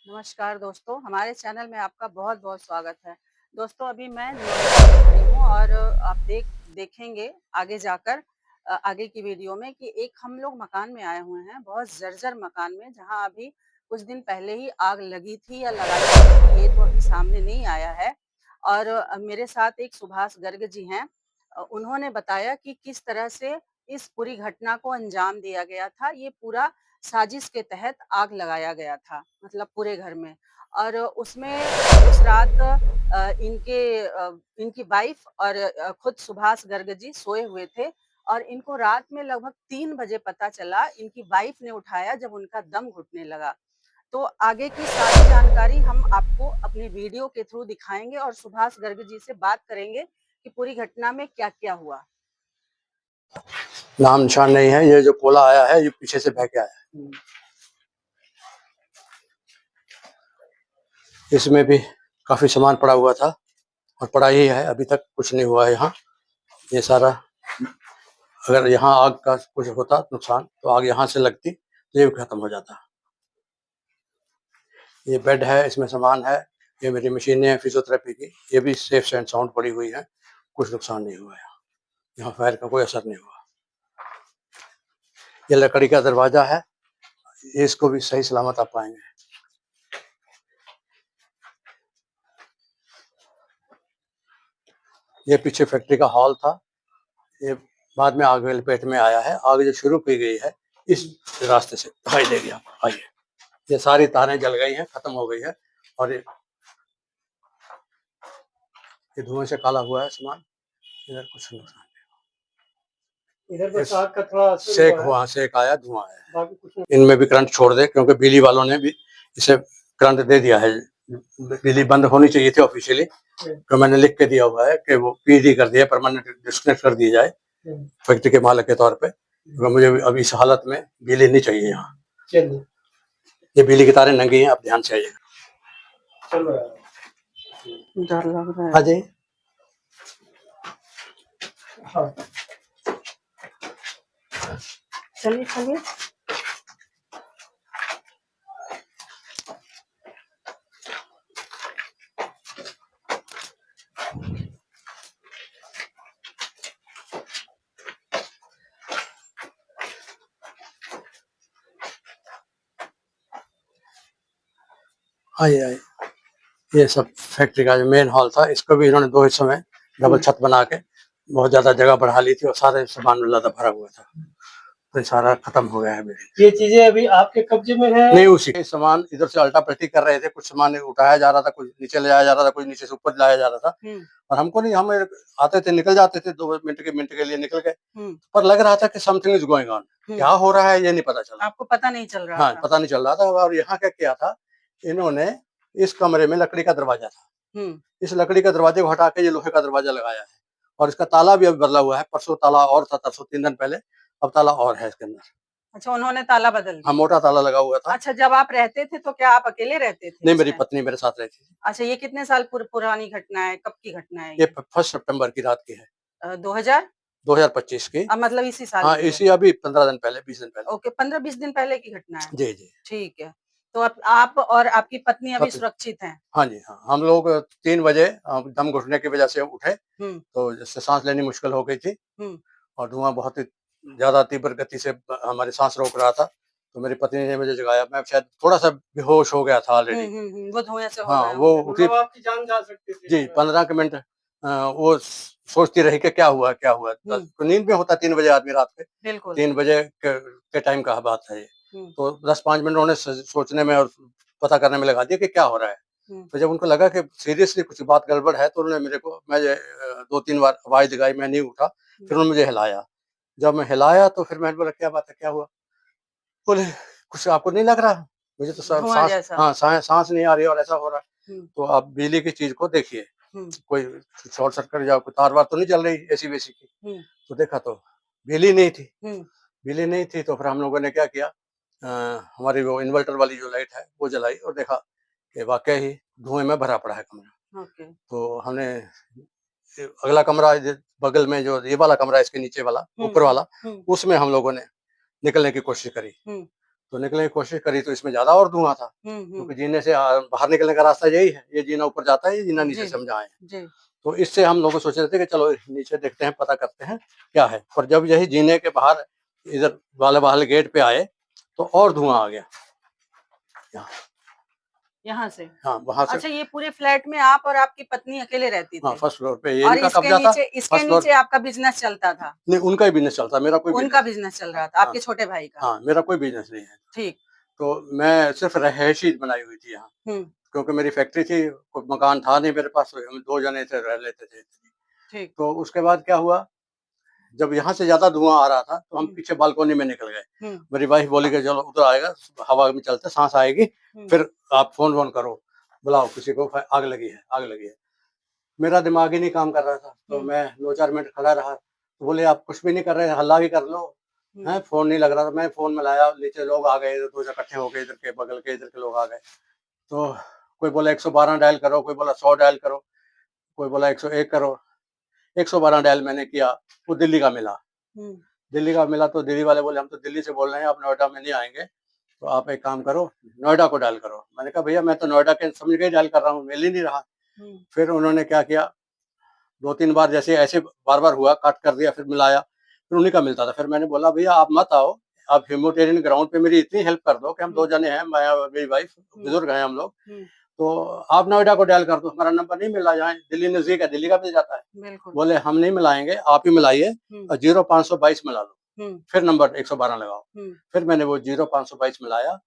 नमस्कार दोस्तों, हमारे चैनल में आपका बहुत-बहुत स्वागत है। दोस्तों अभी मैं नोएडा में खड़ी हूँ और आप देखेंगे आगे जाकर आगे की वीडियो में कि एक हम लोग मकान में आए हुए हैं, बहुत जर्जर मकान में जहाँ अभी कुछ दिन पहले ही आग लगी थी या लगाई गई थी, ये तो अभी सामने नहीं आया है। और मेरे साथ एक सुभाष गर्ग जी हैं। उन्होंने बताया कि किस तरह से इस पूरी घटना को अंजाम दिया गया था। ये पूरा साजिश के तहत आग लगाया गया था, मतलब पूरे घर में। और उसमें उस रात इनकी वाइफ और खुद सुभाष गर्ग जी सोए हुए थे और इनको रात में लगभग 3 बजे पता चला, इनकी वाइफ ने उठाया जब उनका दम घुटने लगा। तो आगे की सारी जानकारी हम आपको अपनी वीडियो के थ्रू दिखाएँगे और सुभाष गर्ग जी से बात करेंगे कि पूरी घटना में क्या-क्या हुआ। नाम निशान नहीं है। ये जो कोला आया है ये पीछे से बह के आया है। इसमें भी काफी सामान पड़ा हुआ था और पड़ा ही है, अभी तक कुछ नहीं हुआ है यहाँ। ये सारा, अगर यहाँ आग का कुछ होता नुकसान तो आग यहाँ से लगती तो ये भी खत्म हो जाता। ये बेड है, इसमें सामान है, ये मेरी मशीनें हैं फिजियोथेरेपी की, ये भी सेफ एंड साउंड पड़ी हुई है, कुछ नुकसान नहीं हुआ है। यहाँ फायर का कोई असर नहीं हुआ। ये लकड़ी का दरवाजा है, इसको भी सही सलामत आप पाएंगे। ये पीछे फैक्ट्री का हॉल था, ये बाद में आग लपेट में आया है। आग जो शुरू की गई है इस रास्ते से दिखाई देगी आपको। आइए, ये सारी तारें जल गई हैं, खत्म हो गई है और ये धुएं से काला हुआ है सामान। इधर कुछ नुकसान नहीं, इधर बस आग का थोड़ा सेक हुआ, सेक आया, धुआं आया। इनमें भी करंट छोड़ दे, क्योंकि बिजली वालों ने भी इसे करंट दे दिया है। बिजली बंद होनी चाहिए थी ऑफिशियली, तो मैंने लिख के दिया हुआ है कि वो पीडी कर दिया, परमानेंट डिस्कनेक्ट कर दी जाए फैक्ट्री के मालिक के तौर पे, क्योंकि मुझे अभी इस हालत में बिजली नहीं चाहिए यहाँ। ये बिजली की तारें नंगी हैं, आप ध्यान से आइएगा। डर लग रहा है। हाँ जी, चलिए, चलिए। आइए आइए। ये सब फैक्ट्री का जो मेन हॉल था, इसको भी इन्होंने दो हिस्सों में डबल छत बना के बहुत ज्यादा जगह बढ़ा ली थी और सारे सामान में ज्यादा भरा हुआ था, तो सारा खत्म हो गया है। ये चीजें अभी आपके कब्जे में है? नहीं, उसी के सामान इधर से अल्टा पलटी कर रहे थे, कुछ सामान उठाया जा रहा था, कुछ नीचे ले जाया जा रहा था, कुछ नीचे से ऊपर लाया जा रहा था। और हमको नहीं, हम आते थे निकल जाते थे, 2 मिनट के लिए निकल गए, पर लग रहा था कि समथिंग इज गोइंग ऑन। क्या हो रहा है ये नहीं पता चला। आपको पता नहीं चल रहा हाँ, था? पता नहीं चल रहा था। और यहाँ क्या किया था इन्होंने, इस कमरे में लकड़ी का दरवाजा था, इस लकड़ी का दरवाजे को हटा के ये लोहे का दरवाजा लगाया है और इसका ताला भी अभी बदला हुआ है। परसों ताला और था, परसों 3 दिन पहले, अब ताला और है इसके अंदर। अच्छा, उन्होंने ताला बदल दिया। हाँ, मोटा ताला लगा हुआ था। अच्छा, जब आप रहते थे तो क्या आप अकेले रहते थे? नहीं, मेरी पत्नी मेरे साथ रहती थी। अच्छा, ये कितने साल पुरानी घटना है? कब की घटना है ये 1 सितंबर की रात की है, 2025 की। मतलब इसी साल हाँ, की है? इसी अभी 15 दिन पहले, 20 दिन पहले। ओके, 15-20 दिन पहले की घटना है। जी, जी। ठीक है। तो आप और आपकी पत्नी अभी सुरक्षित हैं? हाँ जी, हाँ। हम लोग 3 बजे दम घुटने की वजह से उठे, तो जिससे सांस लेनी मुश्किल हो गई थी और धुआं बहुत ही ज्यादा तीव्र गति से हमारी सांस रोक रहा था। तो मेरी पत्नी ने मुझे जगाया, मैं शायद थोड़ा सा बेहोश हो गया था ऑलरेडी। वो धुएं से हो हाँ, गए वो होंगे। उठी, आपकी जान जा सकती थी। जी, 15 के मिनट वो सोचती रही कि क्या हुआ, क्या हुआ। तो नींद में होता 3 बजे आदमी रात के, बिल्कुल। 3 बजे के टाइम का बात है ये। तो 10-5 मिनट उन्होंने सोचने में और पता करने में लगा दिया कि क्या हो रहा है। तो जब उनको लगा कि सीरियसली कुछ बात गड़बड़ है, तो उन्होंने मेरे को, मैं 2-3 बार आवाज जगाई, मैं नहीं उठा। फिर उन्होंने मुझे हिलाया। जब मैं हिलाया तो फिर मैंने बोला, क्या बात है, क्या हुआ? बोले, कुछ आपको नहीं लग रहा? मुझे तो सांस नहीं आ रही और ऐसा हो रहा है। तो आप बिजली की चीज को देखिए, कोई शॉर्ट सर्किट या कोई तार वार तो नहीं चल रही एसी वेसी की। तो देखा तो बिजली नहीं थी। बिजली नहीं थी तो फिर हम लोगों ने क्या किया, हमारी वो इन्वर्टर वाली जो लाइट है वो जलाई और देखा कि वाकई ही धुएं में भरा पड़ा है कमरा। तो हमने अगला कमरा, बगल में जो ये वाला कमरा, इसके नीचे वाला, ऊपर वाला, उसमें हम लोगों ने निकलने की कोशिश करी। तो निकलने की कोशिश करी तो इसमें ज्यादा और धुआं था, क्योंकि जीने से बाहर निकलने का रास्ता यही है, ये जीना ऊपर जाता है, ये जीना नीचे से हम आए। तो इससे हम लोग सोच रहे थे कि चलो नीचे देखते हैं, पता करते हैं क्या है। और जब यही जीने के बाहर इधर वाले गेट पे आए तो और धुआं आ गया यहाँ से। हाँ, वहाँ से। अच्छा, ये पूरे फ्लैट में आप और आपकी पत्नी अकेले रहती थी? हाँ, फर्स्ट फ्लोर पे ये और इनका कब्जा था। इसके नीचे आपका बिजनेस चलता था? नहीं, उनका ही बिजनेस चलता, मेरा कोई उनका बिजनेस चल रहा था, आपके छोटे भाई का? हाँ, मेरा कोई बिजनेस नहीं है। ठीक। तो मैं सिर्फ रहायशी बनाई हुई थी यहाँ, क्योंकि मेरी फैक्ट्री थी, कोई मकान था नहीं मेरे पास, हम 2 जने थे, रह लेते थे। ठीक। तो उसके बाद क्या हुआ, जब यहाँ से ज्यादा धुआं आ रहा था तो हम पीछे बालकोनी में निकल गए। मेरी वाइफ बोली कि चलो उधर आएगा, हवा में चलते, सांस आएगी, फिर आप फोन करो, बुलाओ किसी को, आग लगी है, आग लगी है। मेरा दिमाग ही नहीं काम कर रहा था, तो मैं 2-4 मिनट खड़ा रहा। तो बोले आप कुछ भी नहीं कर रहे, हल्ला भी कर लो, है फोन नहीं लग रहा था। मैं फोन मिलाया, नीचे लोग आ गए, 2 इकट्ठे हो गए, इधर के बगल के, इधर के लोग आ गए। तो कोई बोला 112 डायल करो, कोई बोला 100 डायल करो, कोई बोला 101 करो। 112 डायल मैंने किया, वो दिल्ली का मिला। दिल्ली का मिला तो दिल्ली वाले बोले हम तो दिल्ली से बोल रहे हैं, आप नोएडा में नहीं आएंगे, तो आप एक काम करो, नोएडा को डायल करो। मैंने कहा भैया मैं तो नोएडा के समझ के डायल कर रहा हूँ, मिल ही नहीं रहा। फिर उन्होंने क्या किया, 2-3 बार जैसे ऐसे बार हुआ, कट कर दिया, फिर मिलाया, फिर उन्हीं का मिलता था। फिर मैंने बोला भैया आप मत आओ, आप ह्यूमैनिटेरियन ग्राउंड पे मेरी इतनी हेल्प कर दो कि हम 2 जने हैं, मैं और मेरी वाइफ, बुजुर्ग हैं हम लोग, तो आप नोएडा को डायल कर दो, हमारा नंबर नहीं मिल रहा, यहाँ दिल्ली नजदीक है, दिल्ली का मिल जाता है। बोले हम नहीं मिलाएंगे, आप ही मिलाइए और 0522 मिला लो, फिर नंबर 112 लगाओ। फिर मैंने वो 0522 मिलाया,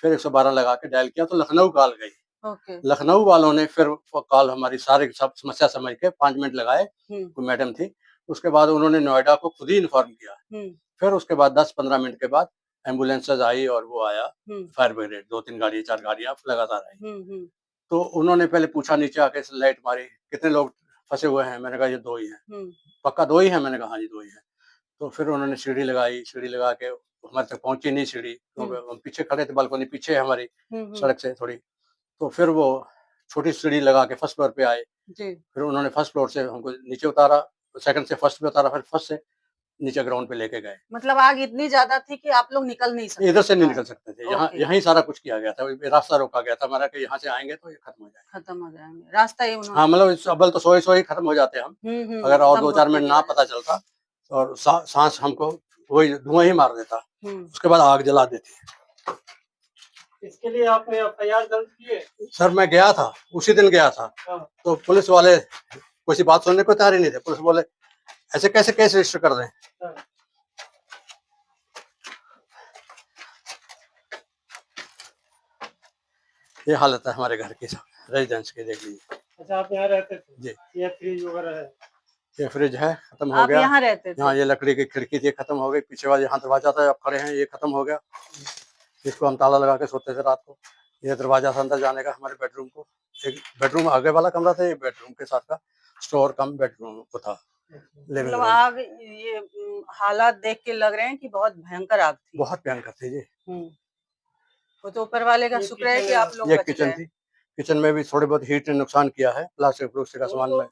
फिर 112 लगा के डायल किया तो लखनऊ कॉल गई। लखनऊ वालों ने फिर कॉल हमारी सारी सब समस्या समझ के 5 मिनट लगाए, कोई मैडम थी, उसके बाद उन्होंने नोएडा को खुद ही इन्फॉर्म किया। फिर उसके बाद 10-15 मिनट के बाद एम्बुलेंसेज आई और वो आया, फायर ब्रिगेड, 2-3 गाड़ी 4 गाड़ियां लगातार आई। तो उन्होंने पहले पूछा, नीचे आके लाइट मारी, कितने लोग फंसे हुए हैं? मैंने कहा ये 2 ही हैं। पक्का 2 ही हैं? मैंने कहा हाँ जी 2 ही हैं। तो फिर उन्होंने सीढ़ी लगाई, सीढ़ी लगा के हमारे तक पहुंची नहीं सीढ़ी, तो हम पीछे खड़े थे, बालकनी पीछे है हमारी सड़क से थोड़ी। तो फिर वो छोटी सीढ़ी लगा के फर्स्ट फ्लोर पे आए। फिर उन्होंने फर्स्ट फ्लोर से हमको नीचे उतारा, सेकंड से फर्स्ट पे उतारा, फिर फर्स्ट से नीचे ग्राउंड पे लेके गए। मतलब आग इतनी ज्यादा थी कि आप लोग निकल नहीं सकते? इधर से नहीं निकल सकते थे, यहाँ यहीं सारा कुछ किया गया था, रास्ता रोका गया था हमारा कि यहाँ से आएंगे तो ये खत्म हो जाएंगे, रास्ता ही उन्होंने। हाँ, मतलब अव्वल तो सोए खत्म हो जाते हम, अगर और 2-4 मिनट ना पता चलता और सांस हमको वही धुआं ही मार देता, उसके बाद आग जला देती। इसके लिए आपने एफआईआर दर्ज की है? सर मैं गया था, उसी दिन गया था, तो पुलिस वाले कोई बात सुनने को तैयार ही नहीं थे। पुलिस बोले ऐसे कैसे केस रजिस्टर कर दें। ये हालत है हमारे घर की, सब रेजिडेंस की, देख लीजिए। अच्छा, आप यहाँ रहते थे? जी। ये फ्रिज वगैरह है? ये फ्रिज है, खत्म हो गया। आप यहाँ रहते थे? हाँ, ये लकड़ी की खिड़की थी, खत्म हो गई। पीछे वाले यहाँ दरवाजा था, अब खड़े हैं, ये खत्म हो गया। इसको हम ताला लगा के सोते थे रात को। ये दरवाजा था अंदर जाने का हमारे बेडरूम को, एक बेडरूम आगे वाला कमरा था, ये बेडरूम के साथ का स्टोर कम बेडरूम को था। मतलब आग, ये हालात देख के लग रहे हैं कि बहुत भयंकर आग थी। बहुत भयंकर थी जी। वो तो ऊपर वाले का शुक्र है कि आप लोग ये बच गए। किचन थी, किचन में भी थोड़ी बहुत हीट ने नुकसान किया है, प्लास्टिक का सामान में।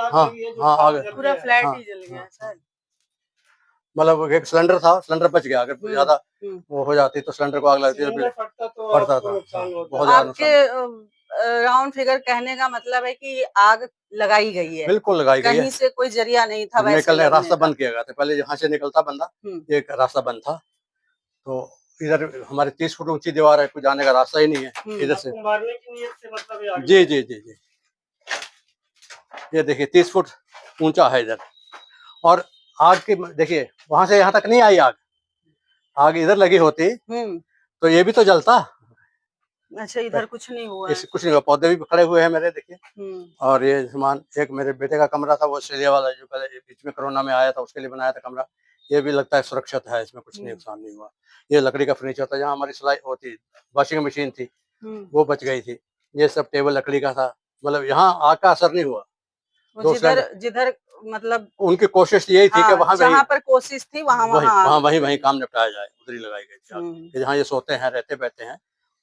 हाँ हाँ, आग पूरा फ्लैट ही जल गया सर। मतलब एक सिलेंडर था, सिलेंडर बच गया, अगर ज्यादा वो हो जाती तो सिलेंडर को आग लगती तो फटता था, बहुत ज्यादा आपके राउंड फिगर कहने का मतलब है कि आग लगाई गई है? बिल्कुल लगाई गई है, कहीं से कोई जरिया नहीं था वैसे निकलने रास्ता बंद किया गया था। पहले यहाँ से निकलता बंदा, एक रास्ता बंद था, तो इधर हमारे 30 फुट ऊंची दीवार है, कुछ जाने का रास्ता ही नहीं है इधर से। मारने की नीयत से मतलब जी जी जी जी, ये देखिए 30 फुट ऊंचा है इधर। और आग की देखिए, वहां से यहाँ तक नहीं आई आग, आग इधर लगी होती तो ये भी तो जलता। अच्छा, इधर कुछ नहीं हुआ है? कुछ नहीं हुआ, पौधे भी खड़े हुए हैं मेरे, देखिए। और ये सामान, एक मेरे बेटे का कमरा था, वो ऑस्ट्रेलिया वाला जो पहले बीच में कोरोना में आया था, उसके लिए बनाया था कमरा, ये भी लगता है सुरक्षित है, इसमें कुछ नुकसान नहीं हुआ। ये लकड़ी का फर्नीचर था, जहाँ हमारी सिलाई होती, वॉशिंग मशीन थी, वो बच गई थी। ये सब टेबल लकड़ी का था, मतलब यहाँ आग का असर नहीं हुआ। जिधर मतलब उनकी कोशिश यही थी कि वहाँ जहाँ पर कोशिश थी वहाँ वहीं काम निपटाया जाए, उधर ही लगाई गई थी। जहाँ ये सोते हैं, रहते बैठते हैं,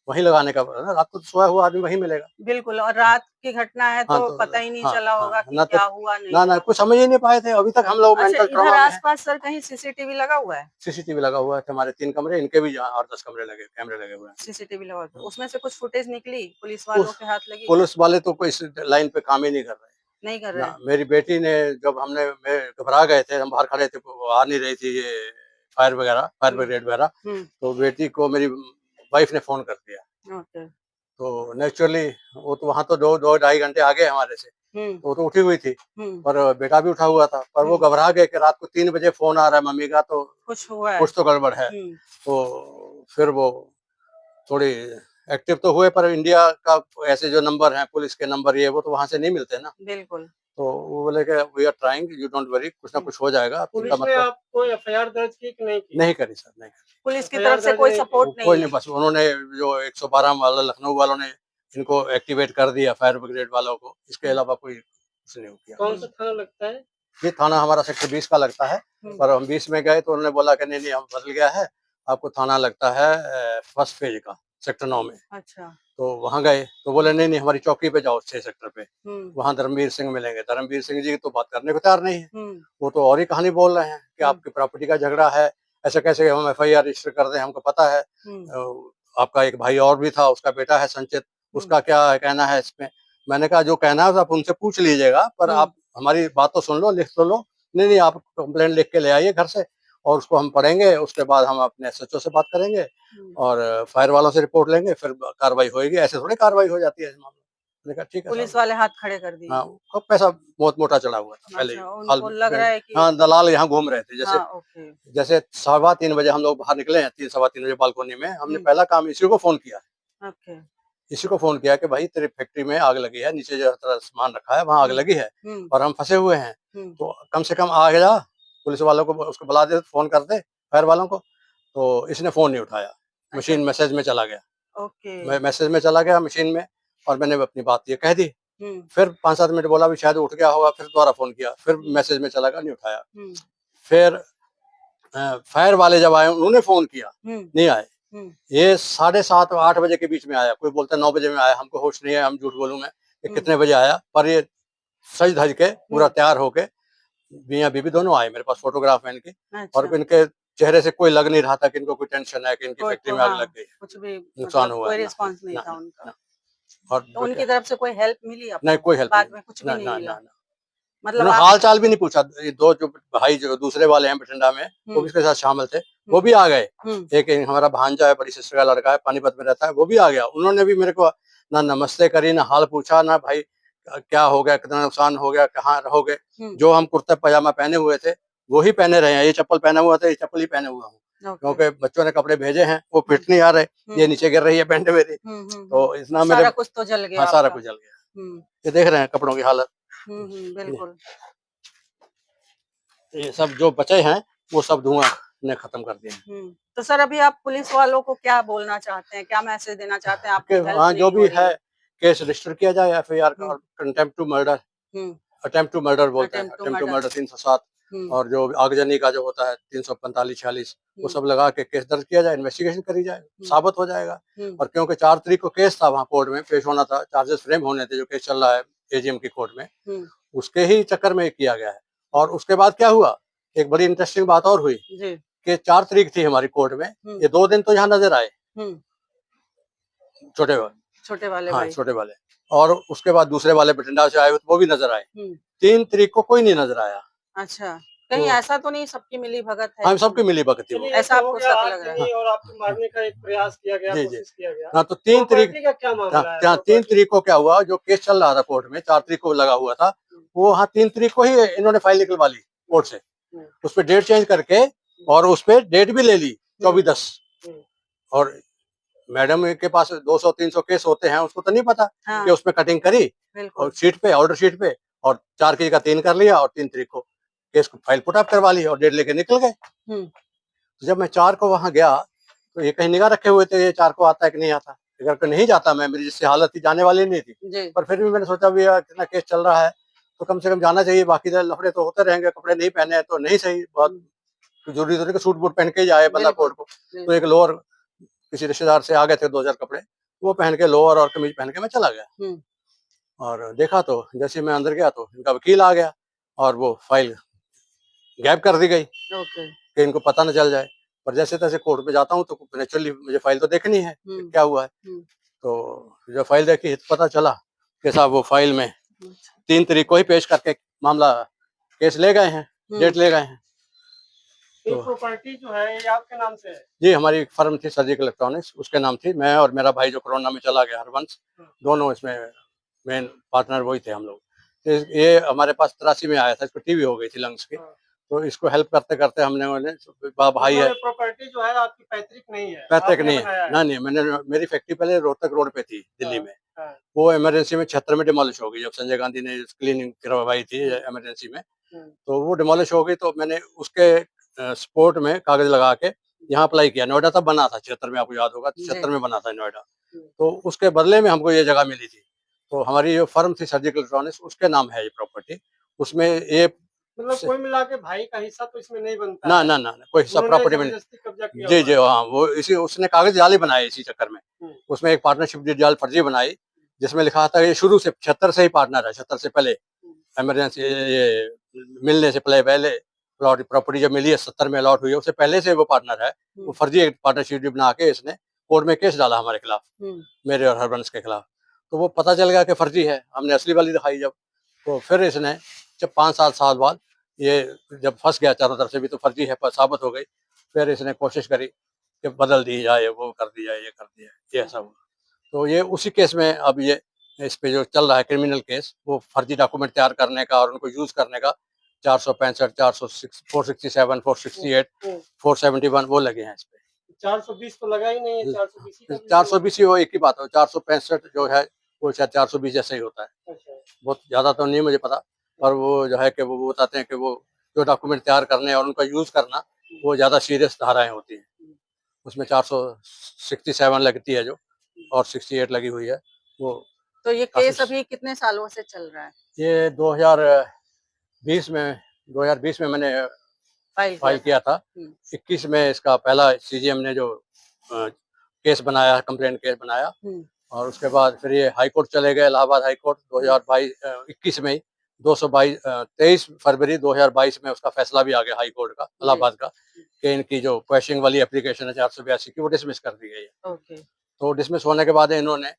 वहीं लगाने का ना, रात को तो सोया हुआ आदमी वहीं मिलेगा। बिल्कुल, और रात की घटना है हाँ, तो तो पता ही नहीं हाँ, चला हाँ, होगा कि ना तो क्या हुआ, नहीं ना हुआ। कुछ समझ ही नहीं पाए थे। अभी तक हम लोग अच्छा, मेंटल इधर ट्रॉमा में हैं। आस-पास सर कहीं सीसीटीवी लगा हुआ है? सीसीटीवी लगा हुआ है, हमारे 3 कमरे, इनके भी 8-10 कमरे लगे, कैमरे लगे हुए हैं। सीसीटीवी लगा हुआ है। उसमें से कुछ फुटेज निकली? पुलिस वालों उस के हाथ लगी? पुलिस वाले तो कोई इस लाइन पे काम ही नहीं कर रहे। नहीं कर रहे ना, हैं? मेरी बेटी ने जब मैं घबरा गए थे, हम बाहर खड़े थे, वो आ नहीं रही थी ये फायर हुँ, ब्रिगेड वगैरह, हुँ, तो बेटी को मेरी वाइफ ने फ़ोन कर दिया। ओके। तो नेचुरली वो तो वहाँ तो 2 ढाई घंटे आगे हमारे से, हुँ, तो वो तो उठी हुई थी, हुँ, पर बेटा भी उठा हुआ था, पर वो हुँ, घबरा गए कि रात को 3 बजे फ़ोन आ रहा है मम्मी का, तो कुछ हुआ है। कुछ तो गड़बड़ है। हुँ, तो फिर वो थोड़ी एक्टिव तो हुए, पर इंडिया का ऐसे जो नंबर हैं, पुलिस के नंबर ये वो तो वहाँ से नहीं मिलते ना। बिल्कुल। तो वो बोले कि we are trying, you don't worry, कुछ ना हुँ, कुछ हो जाएगा, आप चिंता पुलिस मत ने करो। आपको एफआईआर दर्ज की कि नहीं की? नहीं करी सर, नहीं करी। पुलिस की तरफ एफआईआर से दर्ज कोई नहीं की। सपोर्ट कोई नहीं नहीं, है। बस उन्होंने जो 112 वाला लखनऊ वालों ने इनको एक्टिवेट कर दिया, फायर ब्रिगेड वालों को, इसके हुँ, अलावा कोई कुछ नहीं किया। कौन सा हुँ, थाना लगता है? ये थाना हमारा सेक्टर 20 का लगता है, हुँ, पर हम 20 में गए तो उन्होंने बोला कि नहीं, हम बदल गया है, आपको थाना लगता है फर्स्ट फेज का, सेक्टर 9 में। अच्छा। तो वहाँ गए, तो बोले हुँ, नहीं, हमारी चौकी पे जाओ 6 सेक्टर पे, हुँ, वहाँ धर्मवीर सिंह मिलेंगे। धर्मवीर सिंह जी तो बात करने को तैयार नहीं है, हुँ, वो तो और ही कहानी बोल रहे हैं कि हुँ, आपकी प्रॉपर्टी का झगड़ा है, ऐसे कैसे हम एफआईआर रजिस्टर कर दें, हमको पता है। हुँ, आपका एक भाई और भी था, उसका बेटा है संचित, हुँ, उसका क्या कहना है इसमें? मैंने कहा जो कहना है आप उनसे पूछ लीजिएगा, पर हुँ, आप हमारी बात तो सुन लो, लिख तो लो। नहीं, नहीं, आप कंप्लेंट लिख के ले आइए घर से, और उसको हम पढ़ेंगे, उसके बाद हम अपने एसएचओ से बात करेंगे हुँ। और फायर वालों से रिपोर्ट लेंगे, फिर कार्रवाई होएगी। ऐसे थोड़ी कार्रवाई हो जाती है इस मामले में। मैंने कहा ठीक है पुलिस साहब। वाले हाथ खड़े कर दिए। हाँ, खूब पैसा बहुत मोटा चढ़ा हुआ था पहले ही। अच्छा, हाल उनको लग रहा है कि हाँ, दलाल यहाँ घूम रहे थे। जैसे हाँ, ओके। जैसे 3:15 बजे हम लोग बाहर निकले हैं, 3 सवा 3 बजे बालकोनी में, हमने हुँ, पहला काम इसी को फ़ोन किया। ओके। इसी को फ़ोन किया कि भाई तेरी फैक्ट्री में आग लगी है, नीचे जो तेरा सामान रखा है वहाँ आग हुँ, लगी है हुँ, और हम फँसे हुए हैं। हुँ, तो कम से कम आ जा, पुलिस वालों को उसको बुला दे, फ़ोन कर दे फायर वालों को। तो इसने फ़ोन नहीं उठाया, अच्छा, मशीन मैसेज में चला गया। ओके। मैं मैसेज में चला गया मशीन में, और मैंने अपनी बात ये कह दी। हुँ, फिर 5-7 मिनट बोला भी शायद उठ गया होगा, फिर दोबारा फ़ोन किया, फिर हुँ, मैसेज में चला गया, नहीं उठाया। हुँ, फिर फायर वाले जब आए उन्होंने फ़ोन किया, हुँ, नहीं आए। हुँ, ये 7:30 और 8 बजे के बीच में आया, कोई बोलता है 9 बजे में आया, हमको होश नहीं है, हम झूठ बोलूँ मैं, ये हुँ, कितने बजे आया, पर ये सज-धज के पूरा हुँ, तैयार होके मियाँ-बीवी दोनों आए, मेरे पास फ़ोटोग्राफ है इनकी, अच्छा। और इनके चेहरे से कोई लग नहीं रहा था कि इनको कोई टेंशन है कि इनकी कोई फैक्ट्री को में आग हाँ, लग गई है, कुछ भी नुकसान मतलब हुआ कोई है। ना, रिस्पॉन्स नहीं ना, था ना, उनका। ना। और तो बेटे उनकी तरफ से कोई हेल्प मिली नहीं, आपको? कोई हेल्प नहीं बाद मिली। में कुछ भी ना, नहीं ना, मिला? ना, ना। मतलब उन्होंने आप हाल-चाल भी नहीं पूछा। ये 2 जो भाई जो दूसरे वाले हैं बठिंडा में, वो हुँ, भी इसके साथ शामिल थे, वो हुँ, भी आ गए। हुँ, एक हमारा भांजा है, बड़ी सिस्टर का लड़का है, पानीपत में रहता है, वो भी आ गया। उन्होंने भी मेरे को ना नमस्ते करी, ना हाल पूछा, ना भाई क्या हो गया, कितना नुकसान हो गया, कहाँ रहोगे? हुँ, जो हम कुर्ता-पजामा पहने हुए थे, वो ही पहने रहे हैं। ये चप्पल पहना हुआ था, ये चप्पल ही पहने हुआ हूँ। ओके। क्योंकि बच्चों ने कपड़े भेजे हैं, वो हुँ, फिट नहीं आ रहे, हुँ, ये नीचे गिर रही है पैंट मेरी, हुँ, हुँ, हुँ। तो और इतना मेरे सारा कुछ तो जल हाँ, गया सारा आपका। कुछ जल गया। हुँ, ये देख रहे हैं कपड़ों की हालत। हुँ, हुँ, बिल्कुल। ये सब जो बचे हैं, वो सब धुआँ ने खत्म कर दिए हैं। हुँ, तो सर अभी आप पुलिस वालों को क्या बोलना चाहते हैं? क्या मैसेज देना चाहते हैं? कि आपकी हेल्प हाँ, जो नहीं हो भी रही है है। केस रजिस्टर किया जाए एफआईआर का, हुँ, और कंटेम्प्ट टू मर्डर, हुँ, अटेम्प्ट टू मर्डर बोलते हैं, attempt to attempt to murder. Murder 307, हुँ, और जो आगजनी का जो होता है 345-46, वो हुँ, सब लगा के केस दर्ज किया जाए, इन्वेस्टिगेशन करी जाए, हुँ, साबित हो जाएगा। हुँ, और क्योंकि 4 तारीख को केस था, वहाँ कोर्ट में पेश होना था, चार्जेस फ्रेम होने थे, जो केस चल रहा है एजीएम की कोर्ट में, हुँ, उसके ही चक्कर में ये किया गया है। और उसके बाद क्या हुआ, एक बड़ी इंटरेस्टिंग बात और हुई जी, कि 4 तारीख थी हमारी कोर्ट में, हुँ, ये 2 दिन तो यहाँ नज़र आए, हुँ, छोटे वाले। छोटे वाले हाँ, भाई। छोटे वाले। और उसके बाद दूसरे वाले बठिंडा से आए हुए थे, वो भी नज़र आए। हुँ, 3 तारीख को कोई नहीं नज़र आया। अच्छा। तो कहीं ऐसा तो नहीं सबकी मिली-भगत है हाँ, कि सबकी मिली-भगत वो। चलिए, ये ऐसा तो हो आपको गया शक लग रहा है? हाँ, आगजनी और आपको हाँ। मारने का एक प्रयास किया गया, जी, जी। कोशिश किया गया। हाँ, तो 3 तारीख प्रॉपर्टी का क्या हाँ, मामला है? क्या 3 प्रॉपर्टी तारीख को क्या हुआ, जो केस चल रहा था कोर्ट में, 4 तारीख को लगा हुआ था, हुँ, वो हाँ 3 तारीख को ही इन्होंने फाइल निकलवा ली कोर्ट से। हुँ, उसपे डेट चेंज करके, और उसपे डेट भी ले ली हुँ, 24/10। हुँ, और मैडम के पास 200-300 केस होते हैं, उसको तो नहीं पता कि हाँ, उसमें कटिंग करी और बिल्कुल। शीट पे, ऑर्डर शीट पे, और 4 की जगह 3 कर लिया, और 3 तारीख को केस को फाइल पुट अप करवा ली और डेट लेके निकल गए। हुँ, तो जब मैं 4 को वहाँ गया, तो ये कहीं निगाह रखे हुए थे, ये 4 को आता है कि नहीं आता। अगर को नहीं जाता मैं, मेरी जिससे हालत थी जाने वाली नहीं थी। जी, पर फिर भी मैंने सोचा भी यार कितना केस चल रहा है, तो कम से कम जाना चाहिए, बाकी तो लफड़े तो होते रहेंगे, कपड़े नहीं पहने हैं तो नहीं सही, बहुत हुँ, ज़रूरी तो नहीं कि सूट बूट पहन के ही जाए बंदा बिल्कुल, कोर्ट को। तो एक बिल्कुल। लोअर किसी रिश्तेदार से आ गए थे 2-4 कपड़े, वो पहन के लोअर और कमीज पहन के मैं चला गया। और देखा तो जैसे ही मैं अंदर गया तो इनका वकील आ गया और वो फाइल गायब कर दी गई कि इनको पता न चल जाए। पर जैसे तैसे कोर्ट में जाता हूँ तो नेचुरली मुझे फाइल तो देखनी है कि क्या हुआ है। तो जब फाइल देखी तो पता चला कि साहब वो फाइल में 3 तारीख को ही पेश करके मामला केस ले गए हैं, डेट ले गए हैं। ये प्रॉपर्टी जो है ये आपके नाम से है? जी, हमारी एक फर्म थी सर्जिकल इलेक्ट्रॉनिक्स, उसके नाम थी। मैं और मेरा भाई जो कोरोना में चला गया हरबंस, दोनों इसमें मेन पार्टनर वही थे हम लोग। तो ये हमारे पास 83 में आया था, इसको टीबी हो गई थी लंग्स की। तो इसको हेल्प करते-करते हमने भाई है। प्रॉपर्टी जो है आपकी पैतृक नहीं है? पैतृक नहीं है। नहीं, मेरी फैक्ट्री पहले रोहतक रोड पे थी दिल्ली में। वो इमरजेंसी में 76 में डिमोलिश हो गई, जब संजय गांधी ने क्लीनिंग करवाई थी इमरजेंसी में। तो वो डिमोलिश हो गई, तो मैंने उसके सपोर्ट में कागज लगा के यहाँ अप्लाई किया। नोएडा तब बना था 76 में, आपको याद होगा 76 में बना था नोएडा। तो उसके बदले में हमको ये जगह मिली थी। तो हमारी जो फर्म थी सर्जिकल इलेक्ट्रॉनिक्स, उसके नाम है ये प्रॉपर्टी। उसमें ये मतलब कोई मिला के भाई का हिस्सा तो इसमें नहीं बनता ना है। ना ना ना, कोई हिस्सा प्रॉपर्टी में नहीं। जी जी हाँ, वो इसी उसने कागज जाली बनाए इसी चक्कर में। उसमें एक पार्टनरशिप डीड जाल फर्जी बनाई, जिसमें लिखा था ये शुरू से 76 से ही पार्टनर है। 76 से पहले इमरजेंसी ये मिलने से पहले प्लॉट प्रॉपर्टी जब मिली है 70 में अलॉट हुई है, उससे पहले से वो पार्टनर है। वो फर्जी एक पार्टनरशिप बना के इसने कोर्ट में केस डाला हमारे खिलाफ, मेरे और हरबंस के खिलाफ। तो वो पता चल गया कि फर्जी है, हमने असली वाली दिखाई जब, तो फिर इसने जब 5-7 साल बाद ये जब फंस गया चारों तरफ से भी तो फर्जी है साबित हो गई, फिर इसने कोशिश करी कि बदल दी जाए, वो कर दी जाए, ये कर दिया, ये ऐसा हुआ। तो ये उसी केस में अब ये इस पे जो चल रहा है क्रिमिनल केस, वो फर्जी डॉक्यूमेंट तैयार करने का और उनको यूज करने का 465, 406, 467, 468, 471 वो लगे हैं इस पे। 420 तो लगा ही नहीं है, 420 420 ही वो एक ही बात है। 465 जो है वो शायद 420 जैसा ही होता है। बहुत ज्यादा तो नहीं मुझे पता, पर वो जो है कि वो बताते हैं कि वो जो डॉक्यूमेंट तैयार करने और उनका यूज करना वो ज्यादा सीरियस धाराएं होती हैं। उसमें 467 लगती है जो, और 68 लगी हुई है वो। तो ये केस अभी कितने सालों से चल रहा है? ये 2020 में मैंने फाइल किया था। 21 में इसका पहला सीजीएम ने जो केस बनाया, कंप्लेंट केस बनाया, और उसके बाद फिर ये हाई कोर्ट चले गए, इलाहाबाद हाई कोर्ट 2021 में ही 23 फरवरी 2022 में उसका फैसला भी आ गया हाई कोर्ट का, इलाहाबाद का, कि इनकी जो क्वेश्चनिंग वाली एप्लीकेशन है 482 की वो डिसमिस कर दी गई है। तो डिसमिस होने के बाद इन्होंने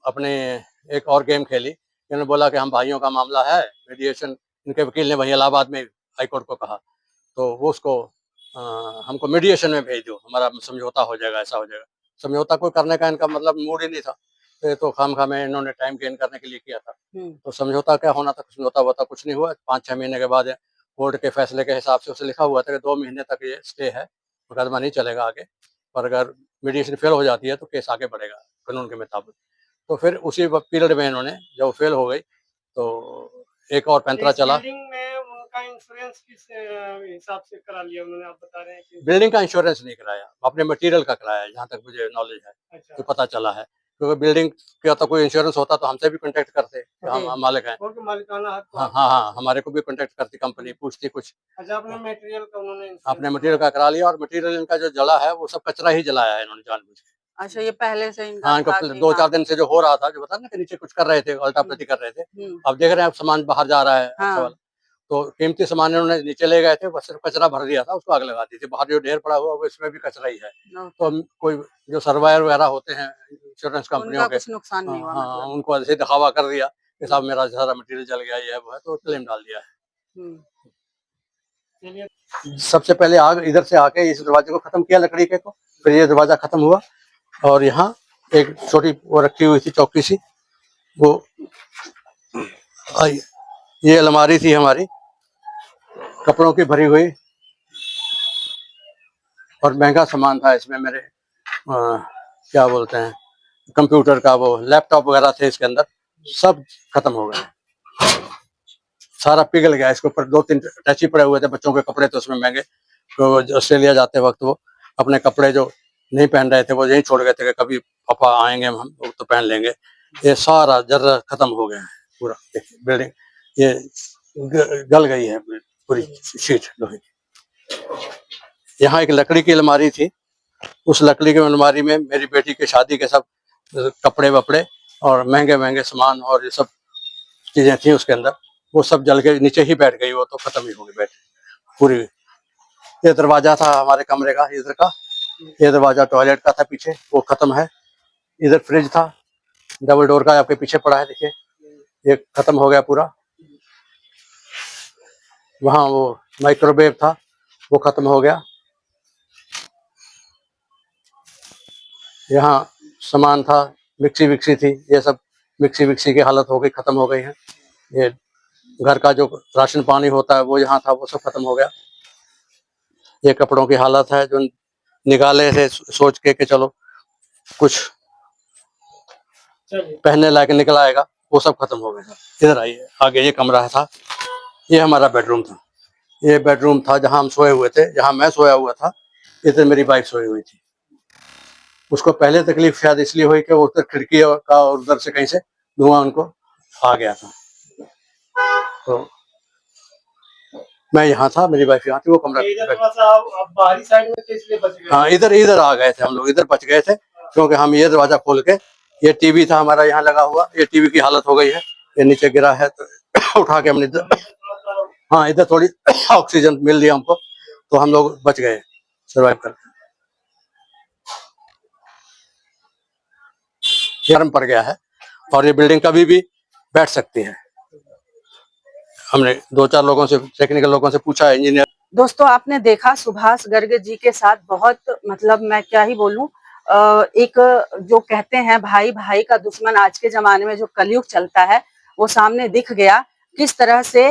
अपने एक और गेम खेली। इन्होंने बोला कि हम भाइयों का मामला है, मीडिएशन, इनके वकील ने वहीं इलाहाबाद में हाई कोर्ट को कहा, तो वो उसको हमको मीडिएशन में भेज दो, हमारा समझौता हो जाएगा, ऐसा हो जाएगा। समझौता कोई करने का इनका मतलब मूड ही नहीं था, तो खामखा में इन्होंने टाइम गेन करने के लिए किया था। तो समझौता क्या होना था, समझौता हुआ था, कुछ नहीं हुआ। 5-6 महीने के बाद कोर्ट के फैसले के हिसाब से उसे लिखा हुआ था कि 2 महीने तक ये स्टे है, मुकदमा नहीं चलेगा आगे, पर अगर मीडिएशन फेल हो जाती है तो केस आगे बढ़ेगा कानून के मुताबिक। तो फिर उसी पीरियड में इन्होंने जब फेल हो गई तो एक और पैंतरा चला। उनका इंश्योरेंस किस हिसाब से करा लिया उन्होंने, आप बता रहे हैं कि बिल्डिंग का इंश्योरेंस नहीं कराया, अपने मटेरियल का कराया, जहाँ तक मुझे नॉलेज है। अच्छा। तो पता चला है, क्योंकि बिल्डिंग का तो कोई इंश्योरेंस होता तो हमसे भी कांटेक्ट करते, हम मालिक हैं। मालिकाना हक। हाँ, हमारे को भी कांटेक्ट करती कंपनी, पूछती कुछ। अच्छा, अपने मटेरियल का उन्होंने अपने मटेरियल का करा लिया, और मटेरियल इनका जो जला है वो सब कचरा ही जलाया है इन्होंने जानबूझ के। अच्छा, ये पहले से इनका हाँ, इनको 2-4 दिन से जो हो रहा था, जो बता ना कि नीचे कुछ कर रहे थे, उल्टा-पलटी कर रहे थे। अब देख रहे हैं अब सामान बाहर जा रहा है, अच्छा वाला। तो कीमती सामान इन्होंने नीचे ले गए थे, बस सिर्फ कचरा भर दिया था, उसको आग लगा दी थी। बाहर जो ढेर पड़ा हुआ वो इसमें भी कचरा ही है। तो कोई जो सर्वायर वगैरह होते हैं इंश्योरेंस कंपनियों के, कुछ नुकसान नहीं हुआ, हाँ, उनको ऐसे दिखावा कर दिया कि साहब मेरा सारा मटेरियल जल गया, ये है वो है, तो क्लेम डाल दिया है। सबसे पहले आग इधर से आके इस दरवाजे को खत्म किया लकड़ी के को, फिर ये दरवाजा खत्म हुआ, और यहाँ एक छोटी वो रखी हुई थी चौकी सी, वो आई। ये अलमारी थी हमारी कपड़ों की भरी हुई, और महंगा सामान था इसमें मेरे क्या बोलते हैं, कंप्यूटर का वो लैपटॉप वगैरह थे इसके अंदर, सब खत्म हो गए, सारा पिघल गया। इसके ऊपर 2-3 टैची पड़े हुए थे, बच्चों के कपड़े थे उसमें महंगे, तो ऑस्ट्रेलिया जाते वक्त वो अपने कपड़े जो नहीं पहन रहे थे वो यहीं छोड़ गए थे कि कभी पापा आएंगे हम तो पहन लेंगे। ये सारा जर्रा खत्म हो गया है पूरा। देखिए बिल्डिंग ये गल गई है पूरी शीट लोहे की। यहाँ एक लकड़ी की अलमारी थी, उस लकड़ी की अलमारी में मेरी बेटी के शादी के सब कपड़े वपड़े और महंगे महंगे सामान और ये सब चीजें थी उसके अंदर, वो सब जल के नीचे ही बैठ गई, वो तो खत्म ही हो गई बैठ पूरी। ये दरवाजा था हमारे कमरे का इधर का, ये दरवाजा टॉयलेट का था पीछे, वो खत्म है। इधर फ्रिज था डबल डोर का, आपके पीछे पड़ा है देखिए, ये खत्म हो गया पूरा। वहाँ वो माइक्रोवेव था, वो खत्म हो गया। यहाँ सामान था, मिक्सी विक्सी थी, ये सब मिक्सी विक्सी की हालत हो गई, खत्म हो गई है। ये घर का जो राशन पानी होता है वो यहाँ था, वो सब खत्म हो गया। ये कपड़ों की हालत है जो निकाले थे सोच के कि चलो कुछ पहनने लायक निकल आएगा, वो सब खत्म हो गया। इधर आइए आगे, ये कमरा था, ये हमारा बेडरूम था। ये बेडरूम था जहां हम सोए हुए थे, जहां मैं सोया हुआ था, इधर मेरी वाइफ सोई हुई थी। उसको पहले तकलीफ शायद इसलिए हुई कि वो उधर खिड़की का और उधर से कहीं से धुआं उनको आ गया था। तो मैं यहाँ था, मेरी वाइफ यहाँ थी, वो कमरा बाहरी साइड में थे इसलिए बच गए। हाँ, इधर इधर आ गए थे हम लोग, इधर बच गए थे क्योंकि हम ये दरवाजा खोल के, ये टीवी था हमारा यहाँ लगा हुआ, ये टीवी की हालत हो गई है, ये नीचे गिरा है तो उठा के हमने इधर, हाँ इधर थोड़ी ऑक्सीजन मिल रही हमको, तो हम लोग बच गए सर्वाइव करके। गर्म पड़ गया है और ये बिल्डिंग कभी भी बैठ सकती है। हमने 2-4 लोगों से, टेक्निकल लोगों से पूछा, इंजीनियर। दोस्तों आपने देखा सुभाष गर्ग जी के साथ बहुत, मतलब मैं क्या ही बोलूं, एक जो कहते हैं भाई भाई का दुश्मन, आज के जमाने में जो कलयुग चलता है वो सामने दिख गया। किस तरह से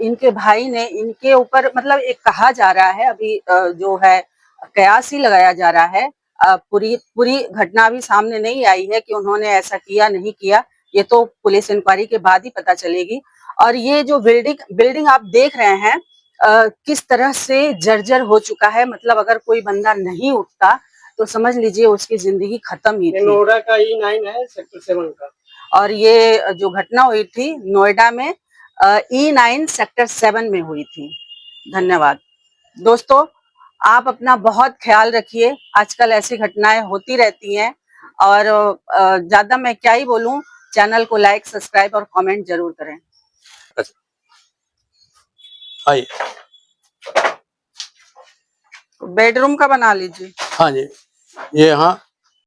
इनके भाई ने इनके ऊपर, मतलब एक कहा जा रहा है अभी जो है कयास ही लगाया जा रहा है, पूरी पूरी घटना भी सामने नहीं आई है कि उन्होंने ऐसा किया नहीं किया, ये तो पुलिस इंक्वायरी के बाद ही पता चलेगी। और ये जो बिल्डिंग आप देख रहे हैं किस तरह से जर्जर हो चुका है, मतलब अगर कोई बंदा नहीं उठता तो समझ लीजिए उसकी जिंदगी खत्म ही थी। नोएडा का E9 है, सेक्टर 7 का। और ये जो घटना हुई थी नोएडा में E9 सेक्टर 7 में हुई थी। धन्यवाद दोस्तों, आप अपना बहुत ख्याल रखिए, आजकल ऐसी घटनाएं होती रहती हैं। और ज्यादा मैं क्या ही बोलूं, चैनल को लाइक, सब्सक्राइब और कमेंट जरूर करें। आइए, बेडरूम का बना लीजिए। हाँ जी, ये यहाँ